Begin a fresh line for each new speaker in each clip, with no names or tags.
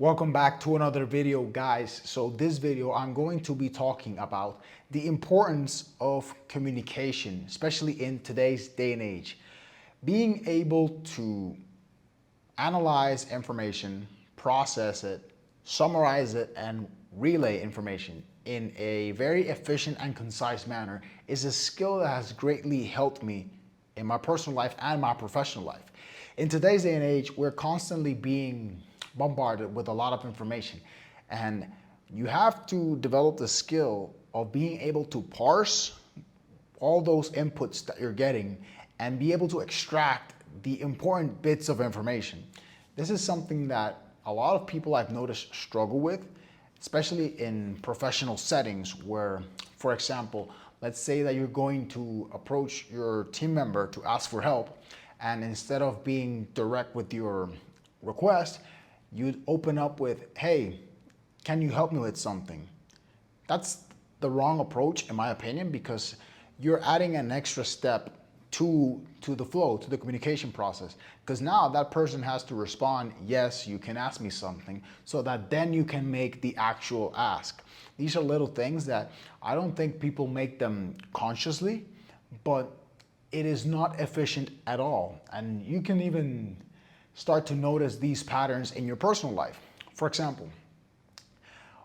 Welcome back to another video, guys. So this video, I'm going to be talking about the importance of communication, especially in today's day and age. Being able to analyze information, process it, summarize it, and relay information in a very efficient and concise manner is a skill that has greatly helped me in my personal life and my professional life. In today's day and age, we're constantly being bombarded with a lot of information, and you have to develop the skill of being able to parse all those inputs that you're getting and be able to extract the important bits of information. This is something that a lot of people I've noticed struggle with, especially in professional settings where, for example, let's say that you're going to approach your team member to ask for help, and instead of being direct with your request, you'd open up with, hey, can you help me with something? That's the wrong approach, in my opinion, because you're adding an extra step to the flow, to the communication process. Because now that person has to respond, yes, you can ask me something, so that then you can make the actual ask. These are little things that I don't think people make them consciously, but it is not efficient at all. And you can even start to notice these patterns in your personal life. For example,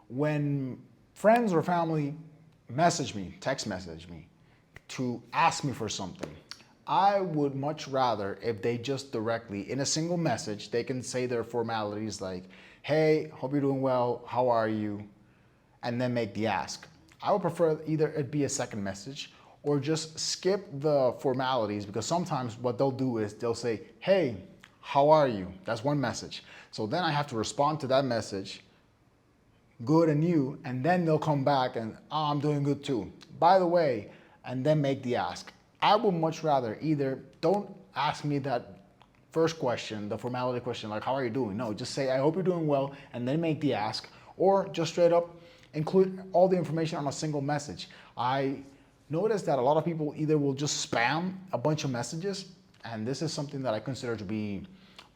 when friends or family message me, text message me to ask me for something, I would much rather if they just directly, in a single message, they can say their formalities like, hey, hope you're doing well, how are you? And then make the ask. I would prefer either it be a second message or just skip the formalities, because sometimes what they'll do is they'll say, hey, how are you? That's one message. So then I have to respond to that message, good and you, and then they'll come back and, oh, I'm doing good too. By the way, and then make the ask. I would much rather either don't ask me that first question, the formality question, like, how are you doing? No, just say, I hope you're doing well, and then make the ask, or just straight up include all the information on a single message. I noticed that a lot of people either will just spam a bunch of messages, and this is something that I consider to be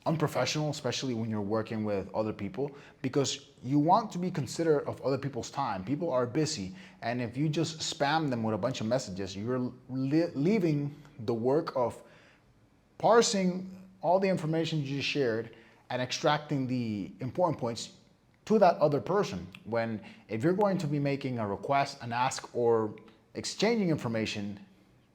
unprofessional, especially when you're working with other people, because you want to be considerate of other people's time. People are busy, and if you just spam them with a bunch of messages, you're leaving the work of parsing all the information you just shared and extracting the important points to that other person. When if you're going to be making a request, an ask, or exchanging information,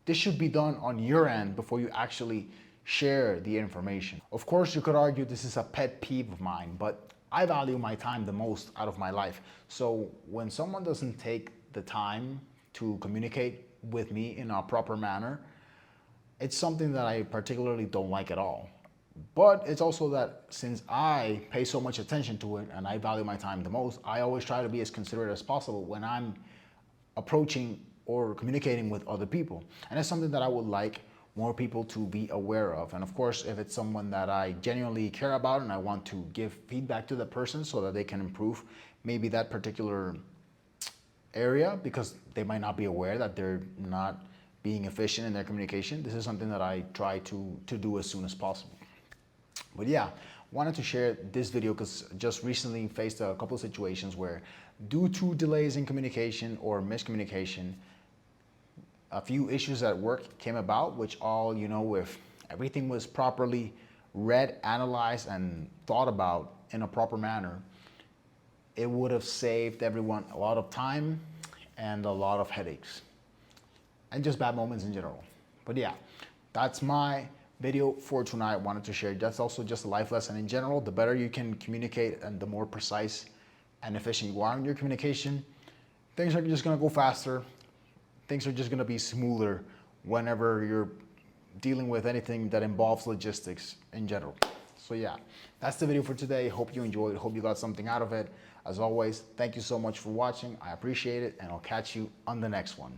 this should be done on your end before you actually share the information. Of course, you could argue this is a pet peeve of mine, but I value my time the most out of my life. So when someone doesn't take the time to communicate with me in a proper manner, it's something that I particularly don't like at all. But it's also that since I pay so much attention to it and I value my time the most, I always try to be as considerate as possible when I'm approaching or communicating with other people. And it's something that I would like more people to be aware of. And of course, if it's someone that I genuinely care about and I want to give feedback to the person so that they can improve maybe that particular area, because they might not be aware that they're not being efficient in their communication, this is something that I try to do as soon as possible. But yeah, wanted to share this video because just recently faced a couple of situations where due to delays in communication or miscommunication, a few issues at work came about, which all, if everything was properly read, analyzed, and thought about in a proper manner, it would have saved everyone a lot of time and a lot of headaches and just bad moments in general. But yeah, that's my video for tonight. I wanted to share. That's also just a life lesson in general. The better you can communicate and the more precise and efficient you are in your communication, things are just gonna go faster. Things are just gonna be smoother whenever you're dealing with anything that involves logistics in general. So yeah, that's the video for today. Hope you enjoyed. Hope you got something out of it. As always, thank you so much for watching. I appreciate it, and I'll catch you on the next one.